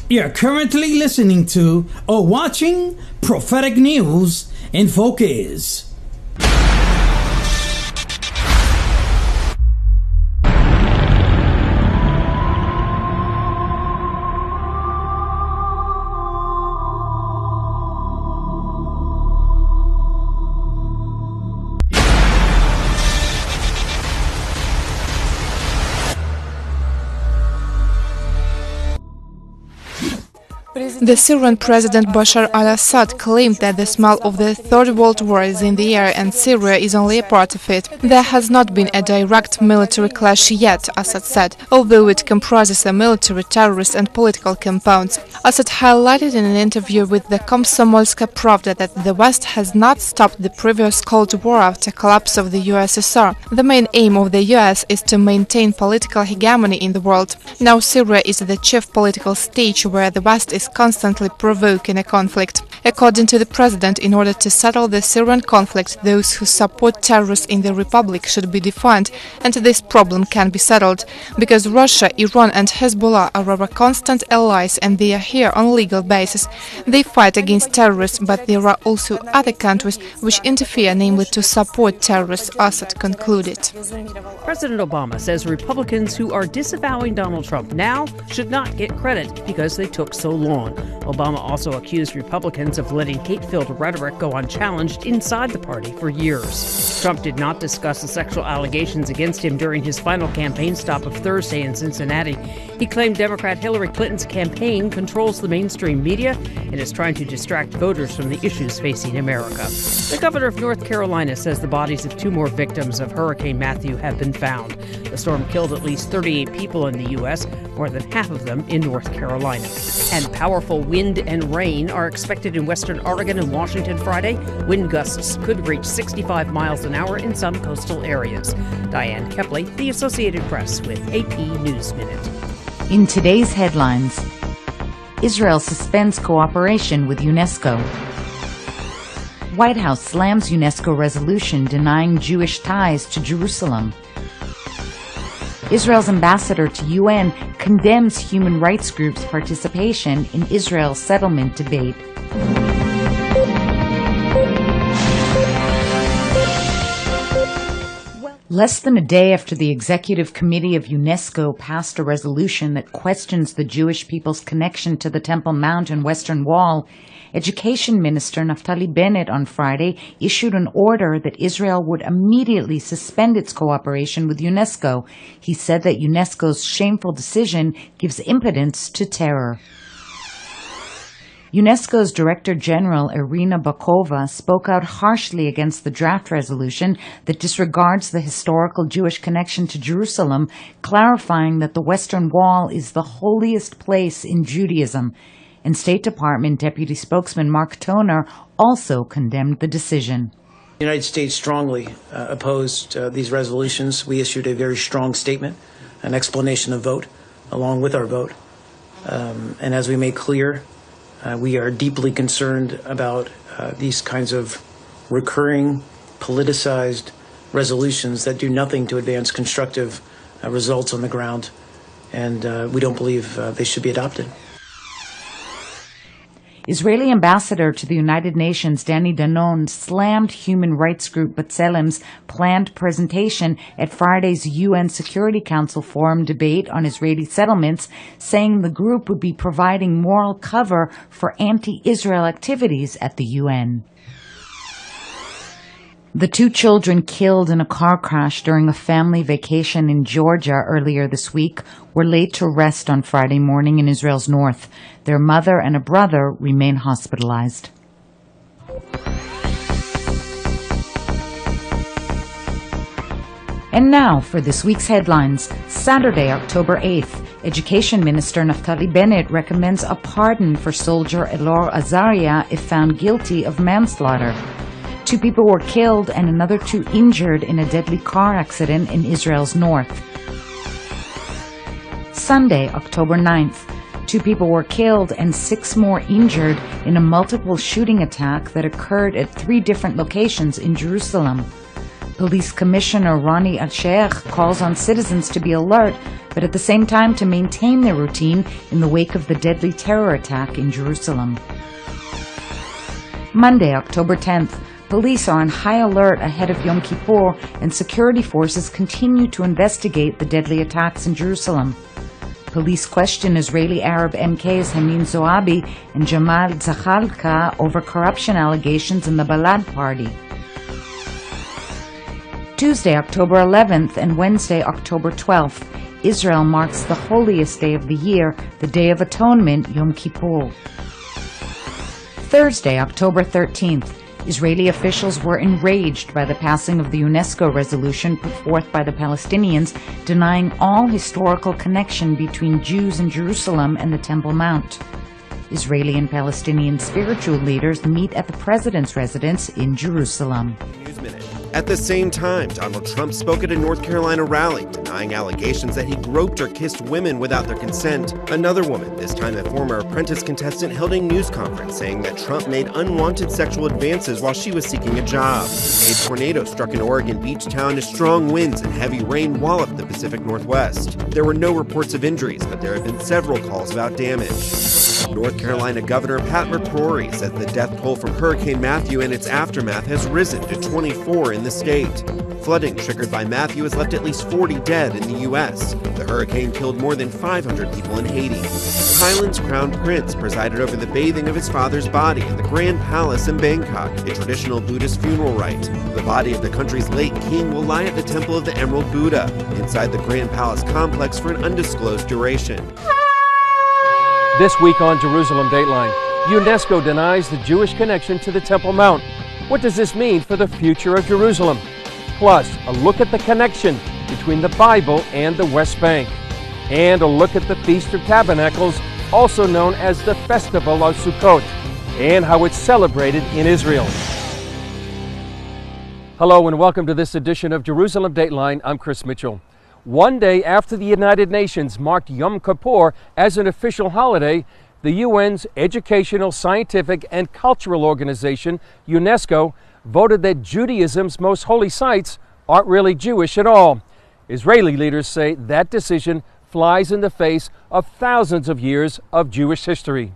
You're currently listening to or watching Prophetic News in Focus. The Syrian President Bashar al-Assad claimed that the smell of the Third World War is in the air and Syria is only a part of it. There has not been a direct military clash yet, Assad said, although it comprises a military, terrorist and political compounds. Assad highlighted in an interview with the Komsomolska Pravda that the West has not stopped the previous Cold War after collapse of the USSR. The main aim of the US is to maintain political hegemony in the world. Now Syria is the chief political stage where the West is constantly provoking a conflict. According to the president, in order to settle the Syrian conflict, those who support terrorists in the republic should be defined, and this problem can be settled, because Russia, Iran and Hezbollah are our constant allies and they are here on legal basis. They fight against terrorists, but there are also other countries which interfere, namely to support terrorists, Assad concluded. President Obama says Republicans who are disavowing Donald Trump now should not get credit because they took so long. Obama also accused Republicans of letting hate-filled rhetoric go unchallenged inside the party for years. Trump did not discuss the sexual allegations against him during his final campaign stop of Thursday in Cincinnati. He claimed Democrat Hillary Clinton's campaign controls the mainstream media and is trying to distract voters from the issues facing America. The governor of North Carolina says the bodies of 2 more victims of Hurricane Matthew have been found. The storm killed at least 38 people in the U.S., more than half of them in North Carolina. And powerful wind and rain are expected in western Oregon and Washington Friday. Wind gusts could reach 65 miles an hour in some coastal areas. Diane Kepley, The Associated Press, with AP News Minute. In today's headlines, Israel suspends cooperation with UNESCO. White House slams UNESCO resolution denying Jewish ties to Jerusalem. Israel's ambassador to UN condemns human rights groups' participation in Israel's settlement debate. Less than a day after the Executive Committee of UNESCO passed a resolution that questions the Jewish people's connection to the Temple Mount and Western Wall, Education Minister Naftali Bennett on Friday issued an order that Israel would immediately suspend its cooperation with UNESCO. He said that UNESCO's shameful decision gives impotence to terror. UNESCO's Director General Irina Bokova spoke out harshly against the draft resolution that disregards the historical Jewish connection to Jerusalem, clarifying that the Western Wall is the holiest place in Judaism. And State Department Deputy Spokesman Mark Toner also condemned the decision. The United States strongly opposed these resolutions. We issued a very strong statement, an explanation of vote, along with our vote. And as we made clear, we are deeply concerned about these kinds of recurring, politicized resolutions that do nothing to advance constructive results on the ground, and we don't believe they should be adopted. Israeli ambassador to the United Nations Danny Danon slammed human rights group B'Tselem's planned presentation at Friday's UN Security Council forum debate on Israeli settlements, saying the group would be providing moral cover for anti-Israel activities at the UN. The 2 children killed in a car crash during a family vacation in Georgia earlier this week were laid to rest on Friday morning in Israel's north. Their mother and a brother remain hospitalized. And now for this week's headlines. Saturday, October 8th, Education Minister Naftali Bennett recommends a pardon for soldier Elor Azaria if found guilty of manslaughter. 2 people were killed and another 2 injured in a deadly car accident in Israel's north. Sunday, October 9th, 2 people were killed and 6 more injured in a multiple shooting attack that occurred at 3 different locations in Jerusalem. Police Commissioner Ronnie Al-Sheikh calls on citizens to be alert, but at the same time to maintain their routine in the wake of the deadly terror attack in Jerusalem. Monday, October 10th, police are on high alert ahead of Yom Kippur, and security forces continue to investigate the deadly attacks in Jerusalem. Police question Israeli Arab MKs Hanin Zoabi and Jamal Zakhalka over corruption allegations in the Balad party. Tuesday, October 11th and Wednesday, October 12th, Israel marks the holiest day of the year, the Day of Atonement, Yom Kippur. Thursday, October 13th, Israeli officials were enraged by the passing of the UNESCO resolution put forth by the Palestinians denying all historical connection between Jews in Jerusalem and the Temple Mount. Israeli and Palestinian spiritual leaders meet at the president's residence in Jerusalem. At the same time, Donald Trump spoke at a North Carolina rally, denying allegations that he groped or kissed women without their consent. Another woman, this time a former Apprentice contestant, held a news conference saying that Trump made unwanted sexual advances while she was seeking a job. A tornado struck an Oregon beach town as strong winds and heavy rain walloped the Pacific Northwest. There were no reports of injuries, but there have been several calls about damage. North Carolina Governor Pat McCrory says the death toll from Hurricane Matthew and its aftermath has risen to 24 in the state. Flooding triggered by Matthew has left at least 40 dead in the U.S. The hurricane killed more than 500 people in Haiti. Thailand's crown prince presided over the bathing of his father's body in the Grand Palace in Bangkok, a traditional Buddhist funeral rite. The body of the country's late king will lie at the Temple of the Emerald Buddha, inside the Grand Palace complex for an undisclosed duration. This week on Jerusalem Dateline, UNESCO denies the Jewish connection to the Temple Mount. What does this mean for the future of Jerusalem? Plus, a look at the connection between the Bible and the West Bank. And a look at the Feast of Tabernacles, also known as the Festival of Sukkot, and how it's celebrated in Israel. Hello and welcome to this edition of Jerusalem Dateline. I'm Chris Mitchell. One day after the United Nations marked Yom Kippur as an official holiday, the UN's Educational, Scientific, and Cultural Organization, UNESCO, voted that Judaism's most holy sites aren't really Jewish at all. Israeli leaders say that decision flies in the face of thousands of years of Jewish history.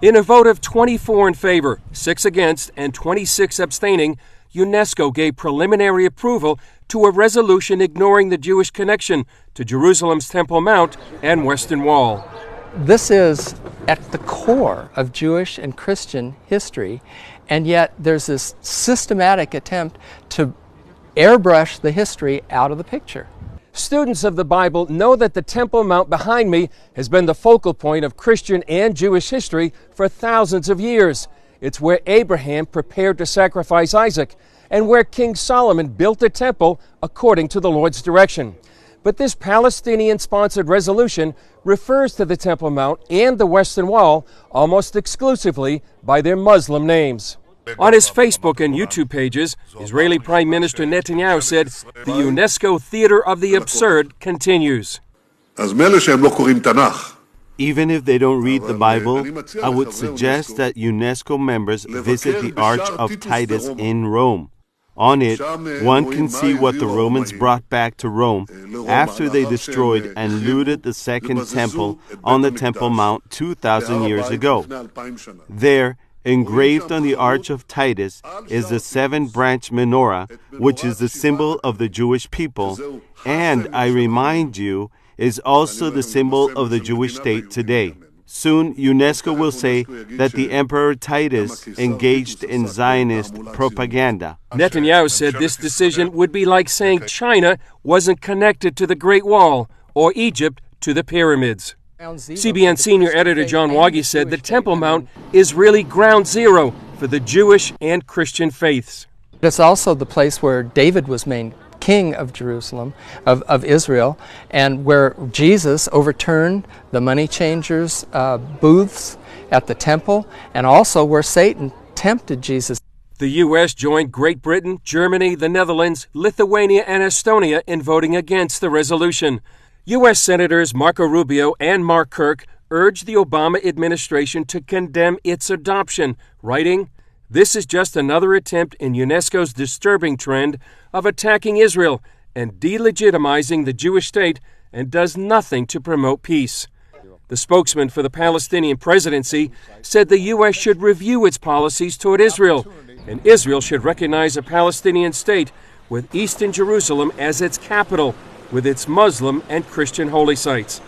In a vote of 24 in favor, 6 against, and 26 abstaining, UNESCO gave preliminary approval to a resolution ignoring the Jewish connection to Jerusalem's Temple Mount and Western Wall. This is at the core of Jewish and Christian history, and yet there's this systematic attempt to airbrush the history out of the picture. Students of the Bible know that the Temple Mount behind me has been the focal point of Christian and Jewish history for thousands of years. It's where Abraham prepared to sacrifice Isaac, and where King Solomon built a temple according to the Lord's direction. But this Palestinian-sponsored resolution refers to the Temple Mount and the Western Wall almost exclusively by their Muslim names. On his Facebook and YouTube pages, Israeli Prime Minister Netanyahu said the UNESCO theater of the absurd continues. Even if they don't read the Bible, I would suggest that UNESCO members visit the Arch of Titus in Rome. On it, one can see what the Romans brought back to Rome after they destroyed and looted the Second Temple on the Temple Mount 2,000 years ago. There, engraved on the Arch of Titus, is the 7-branch menorah, which is the symbol of the Jewish people, and, I remind you, is also the symbol of the Jewish state today. Soon, UNESCO will say that the Emperor Titus engaged in Zionist propaganda. Netanyahu said this decision would be like saying China wasn't connected to the Great Wall or Egypt to the pyramids. CBN senior editor John Waggy said the Temple Mount is really ground zero for the Jewish and Christian faiths. It's also the place where David was made king of Jerusalem, of Israel, and where Jesus overturned the money changers' booths at the temple, and also where Satan tempted Jesus. The U.S. joined Great Britain, Germany, the Netherlands, Lithuania, and Estonia in voting against the resolution. U.S. Senators Marco Rubio and Mark Kirk urged the Obama administration to condemn its adoption, writing, This is just another attempt in UNESCO's disturbing trend of attacking Israel and delegitimizing the Jewish state, and does nothing to promote peace. The spokesman for the Palestinian presidency said the U.S. should review its policies toward Israel, and Israel should recognize a Palestinian state with Eastern Jerusalem as its capital, with its Muslim and Christian holy sites.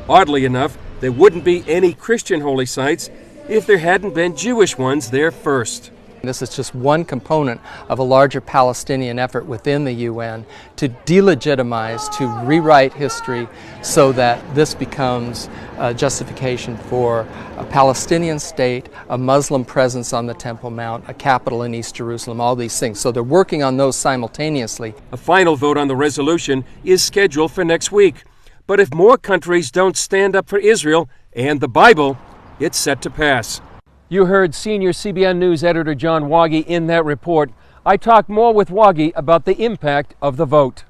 Oddly enough, there wouldn't be any Christian holy sites if there hadn't been Jewish ones there first. This is just one component of a larger Palestinian effort within the UN to delegitimize, to rewrite history so that this becomes a justification for a Palestinian state, a Muslim presence on the Temple Mount, a capital in East Jerusalem, all these things. So they're working on those simultaneously. A final vote on the resolution is scheduled for next week. But if more countries don't stand up for Israel and the Bible, it's set to pass. You heard senior CBN News editor John Waggy in that report. I talked more with Waggy about the impact of the vote.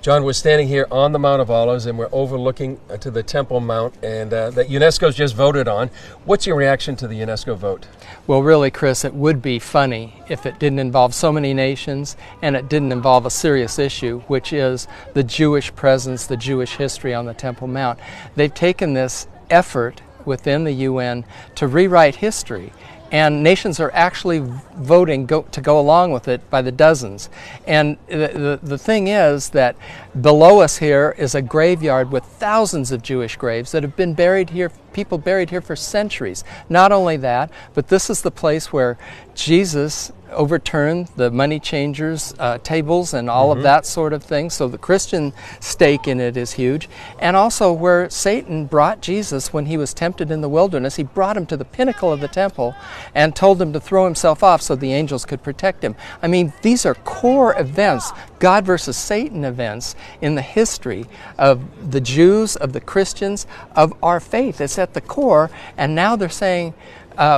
John, we're standing here on the Mount of Olives, and we're overlooking to the Temple Mount, and that UNESCO's just voted on. What's your reaction to the UNESCO vote? Well, really, Chris, it would be funny if it didn't involve so many nations and it didn't involve a serious issue, which is the Jewish presence, the Jewish history on the Temple Mount. They've taken this effort within the UN to rewrite history, and nations are actually voting to go along with it by the dozens. And the thing is that below us here is a graveyard with thousands of Jewish graves that have been buried here, people buried here for centuries. Not only that, but this is the place where Jesus overturned the money changers' tables and all of that sort of thing. So the Christian stake in it is huge. And also where Satan brought Jesus when he was tempted in the wilderness. He brought him to the pinnacle of the temple and told him to throw himself off so the angels could protect him. I mean, these are core events, God versus Satan events in the history of the Jews, of the Christians, of our faith. It's at the core, and now they're saying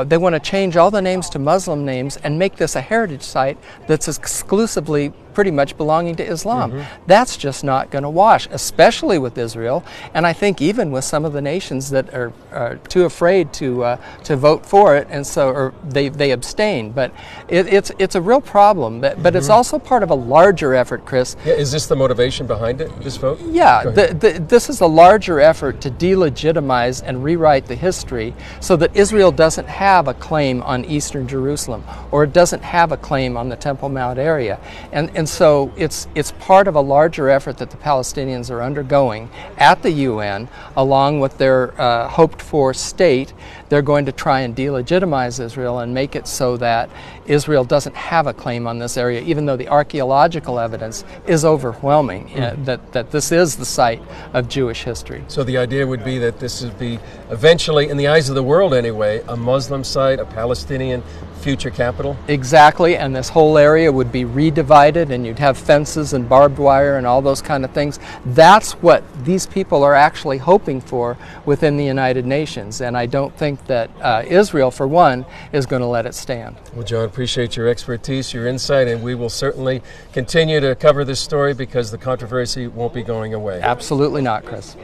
they want to change all the names to Muslim names and make this a heritage site that's exclusively pretty much belonging to Islam. That's just not going to wash, especially with Israel, and I think even with some of the nations that are too afraid to vote for it, and so or they abstain. But it's a real problem. But it's also part of a larger effort, Chris. Yeah, is this the motivation behind it, this vote? Yeah, this is a larger effort to delegitimize and rewrite the history so that Israel doesn't have a claim on Eastern Jerusalem, or it doesn't have a claim on the Temple Mount area. And so it's part of a larger effort that the Palestinians are undergoing at the UN, along with their hoped-for state. They're going to try and delegitimize Israel and make it so that Israel doesn't have a claim on this area, even though the archaeological evidence is overwhelming that this is the site of Jewish history. So the idea would be that this would be eventually, in the eyes of the world anyway, a Muslim site, a Palestinian future capital? Exactly, and this whole area would be redivided, and you'd have fences and barbed wire and all those kind of things. That's what these people are actually hoping for within the United Nations, and I don't think that Israel, for one, is going to let it stand. Well, John, appreciate your expertise, your insight, and we will certainly continue to cover this story because the controversy won't be going away. Absolutely not, Chris.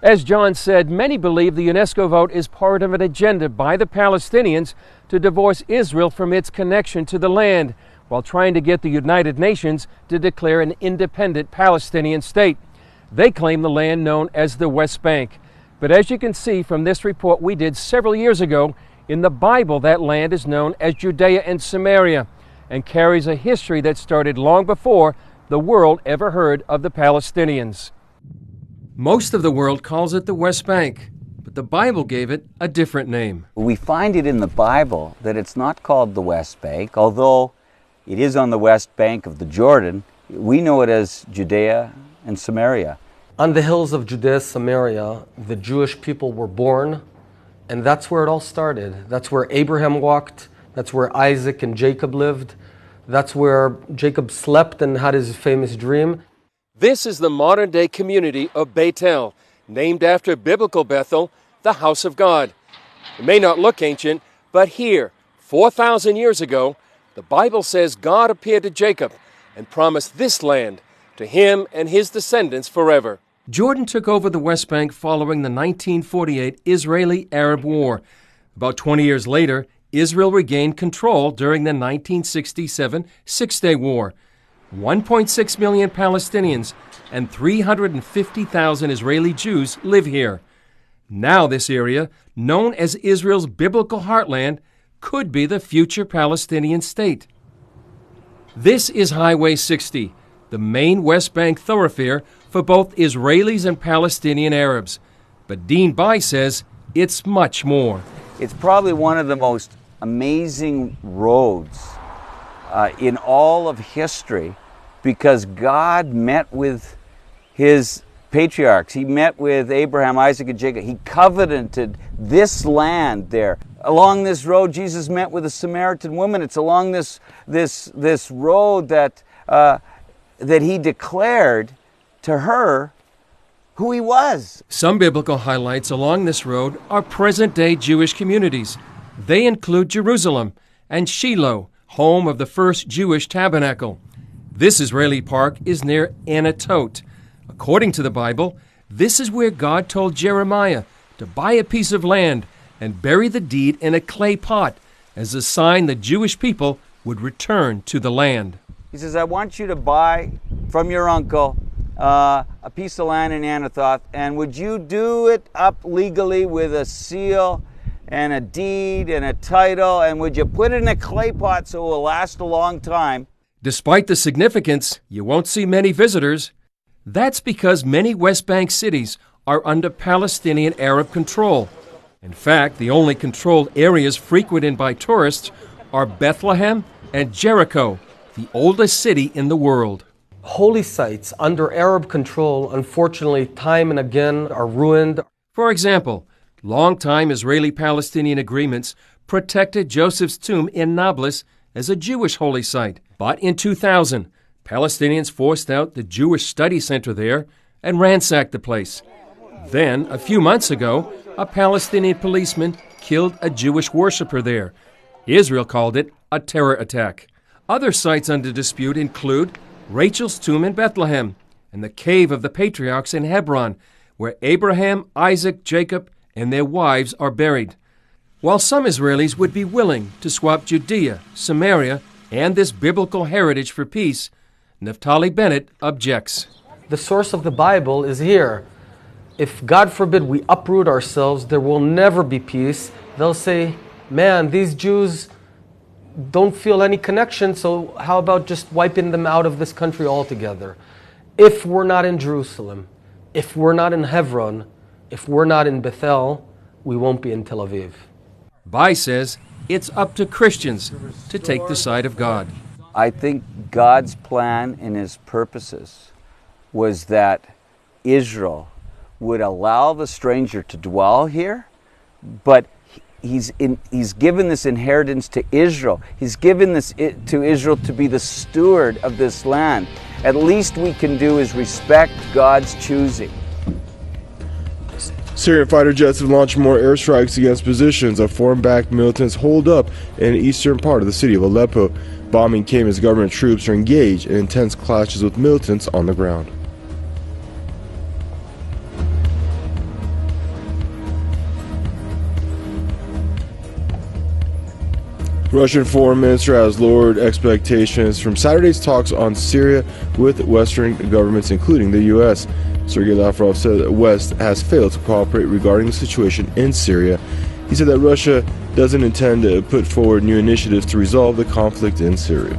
As John said, many believe the UNESCO vote is part of an agenda by the Palestinians to divorce Israel from its connection to the land, while trying to get the United Nations to declare an independent Palestinian state. They claim the land known as the West Bank. But as you can see from this report we did several years ago, in the Bible that land is known as Judea and Samaria, and carries a history that started long before the world ever heard of the Palestinians. Most of the world calls it the West Bank, but the Bible gave it a different name. We find it in the Bible that it's not called the West Bank, although it is on the west bank of the Jordan. We know it as Judea and Samaria. On the hills of Judea, Samaria, the Jewish people were born, and that's where it all started. That's where Abraham walked, that's where Isaac and Jacob lived, that's where Jacob slept and had his famous dream. This is the modern-day community of Bethel, named after biblical Bethel, the house of God. It may not look ancient, but here, 4,000 years ago, the Bible says God appeared to Jacob and promised this land to him and his descendants forever. Jordan took over the West Bank following the 1948 Israeli-Arab War. About 20 years later, Israel regained control during the 1967 Six-Day War. 1.6 million Palestinians and 350,000 Israeli Jews live here. Now this area, known as Israel's biblical heartland, could be the future Palestinian state. This is Highway 60, the main West Bank thoroughfare for both Israelis and Palestinian Arabs. But Dean Bai says it's much more. It's probably one of the most amazing roads in all of history, because God met with his patriarchs. He met with Abraham, Isaac, and Jacob. He covenanted this land there. Along this road, Jesus met with a Samaritan woman. It's along this road that he declared to her who he was. Some biblical highlights along this road are present-day Jewish communities. They include Jerusalem and Shiloh, home of the first Jewish tabernacle. This Israeli park is near Anatot. According to the Bible, this is where God told Jeremiah to buy a piece of land and bury the deed in a clay pot as a sign the Jewish people would return to the land. He says, I want you to buy from your uncle a piece of land in Anathoth, and would you do it up legally with a seal and a deed and a title, and would you put it in a clay pot so it will last a long time? Despite the significance, you won't see many visitors. That's because many West Bank cities are under Palestinian Arab control. In fact, the only controlled areas frequented by tourists are Bethlehem and Jericho, the oldest city in the world. Holy sites under Arab control, unfortunately, time and again are ruined. For example, long-time Israeli-Palestinian agreements protected Joseph's tomb in Nablus as a Jewish holy site. But in 2000, Palestinians forced out the Jewish Study Center there and ransacked the place. Then, a few months ago, a Palestinian policeman killed a Jewish worshiper there. Israel called it a terror attack. Other sites under dispute include Rachel's tomb in Bethlehem and the Cave of the Patriarchs in Hebron, where Abraham, Isaac, Jacob, and their wives are buried. While some Israelis would be willing to swap Judea, Samaria, and this biblical heritage for peace, Naftali Bennett objects. The source of the Bible is here. If, God forbid, we uproot ourselves, there will never be peace. They'll say, man, these Jews don't feel any connection, so how about just wiping them out of this country altogether? If we're not in Jerusalem, if we're not in Hebron, if we're not in Bethel, we won't be in Tel Aviv. Bai says it's up to Christians to take the side of God. I think God's plan and his purposes was that Israel would allow the stranger to dwell here, but he's given this inheritance to Israel. He's given this to Israel to be the steward of this land. At least we can do is respect God's choosing. Syrian fighter jets have launched more airstrikes against positions of foreign-backed militants holed up in the eastern part of the city of Aleppo. Bombing came as government troops are engaged in intense clashes with militants on the ground. Russian foreign minister has lowered expectations from Saturday's talks on Syria with Western governments, including the U.S. Sergei Lavrov said that the West has failed to cooperate regarding the situation in Syria. He said that Russia doesn't intend to put forward new initiatives to resolve the conflict in Syria.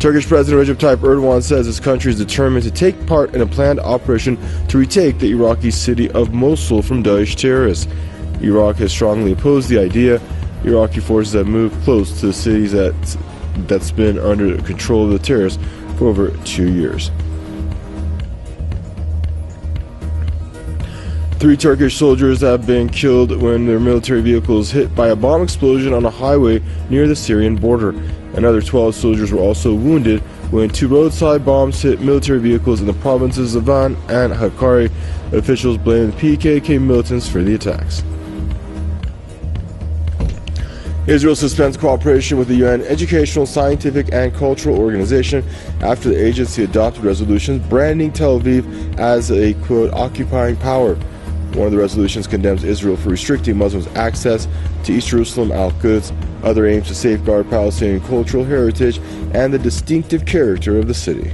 Turkish President Recep Tayyip Erdogan says his country is determined to take part in a planned operation to retake the Iraqi city of Mosul from Daesh terrorists. Iraq has strongly opposed the idea. Iraqi forces have moved close to the cities that's been under control of the terrorists for over 2 years. 3 Turkish soldiers have been killed when their military vehicles hit by a bomb explosion on a highway near the Syrian border. Another 12 soldiers were also wounded when 2 roadside bombs hit military vehicles in the provinces of Van and Hakkari. Officials blame the PKK militants for the attacks. Israel suspends cooperation with the UN Educational, Scientific and Cultural Organization after the agency adopted resolutions branding Tel Aviv as a, quote, occupying power. One of the resolutions condemns Israel for restricting Muslims' access to East Jerusalem Al-Quds. Other aims to safeguard Palestinian cultural heritage and the distinctive character of the city.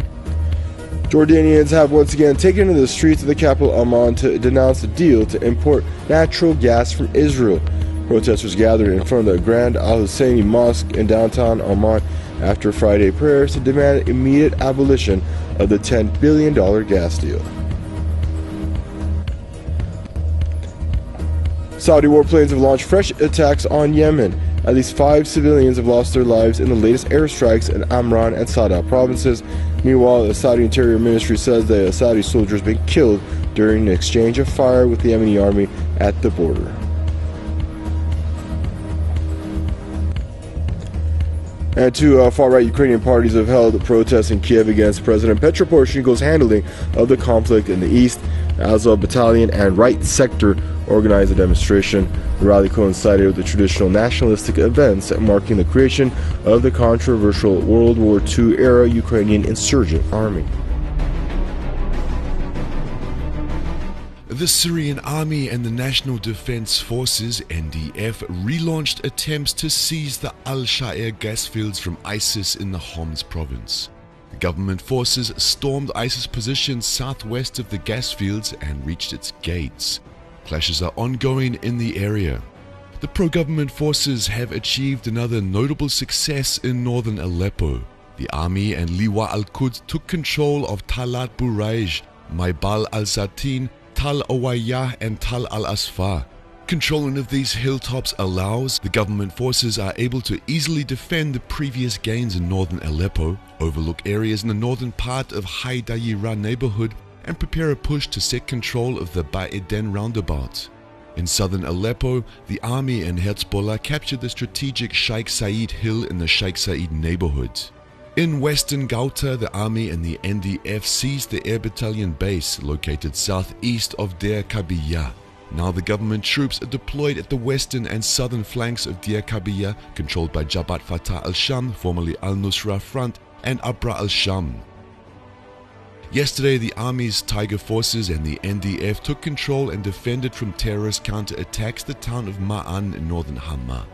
Jordanians have once again taken to the streets of the capital Amman to denounce the deal to import natural gas from Israel. Protesters gathered in front of the Grand Al-Husseini Mosque in downtown Amman after Friday prayers to demand immediate abolition of the $10 billion gas deal. Saudi warplanes have launched fresh attacks on Yemen. At least 5 civilians have lost their lives in the latest airstrikes in Amran and Sada provinces. Meanwhile, the Saudi Interior Ministry says that a Saudi soldier has been killed during an exchange of fire with the Yemeni army at the border. And two far-right Ukrainian parties have held protests in Kiev against President Petro Poroshenko's handling of the conflict in the east. Azov Battalion and Right Sector organized a demonstration. The rally coincided with the traditional nationalistic events marking the creation of the controversial World War II-era Ukrainian insurgent army. The Syrian Army and the National Defense Forces, NDF, relaunched attempts to seize the Al-Sha'ir gas fields from ISIS in the Homs province. The government forces stormed ISIS positions southwest of the gas fields and reached its gates. Clashes are ongoing in the area. The pro-government forces have achieved another notable success in northern Aleppo. The army and Liwa al-Quds took control of Talat Buraij, Maybal al-Zatin, Tal Awayah and Tal al-Asfa. Controlling of these hilltops allows the government forces are able to easily defend the previous gains in northern Aleppo, overlook areas in the northern part of Haydayira neighborhood, and prepare a push to set control of the Ba'iden roundabout. In southern Aleppo, the army and Hezbollah captured the strategic Sheikh Said Hill in the Sheikh Said neighborhood. In western Ghouta, the army and the NDF seized the air battalion base located southeast of Deir Kabiyah. Now the government troops are deployed at the western and southern flanks of Deir Kabiyah, controlled by Jabhat Fatah al-Sham, formerly Al-Nusra Front, and Abra al-Sham. Yesterday, the Army's Tiger Forces and the NDF took control and defended from terrorist counter-attacks the town of Ma'an in northern Hama.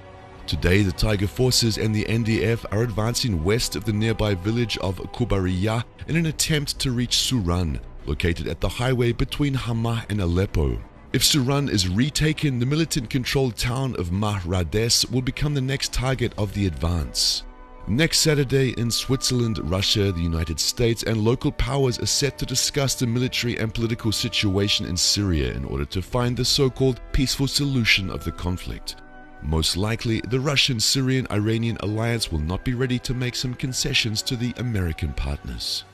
Today, the Tiger Forces and the NDF are advancing west of the nearby village of Kubariyah in an attempt to reach Suran, located at the highway between Hama and Aleppo. If Suran is retaken, the militant-controlled town of Mahrades will become the next target of the advance. Next Saturday in Switzerland, Russia, the United States, and local powers are set to discuss the military and political situation in Syria in order to find the so-called peaceful solution of the conflict. Most likely, the Russian-Syrian-Iranian alliance will not be ready to make some concessions to the American partners.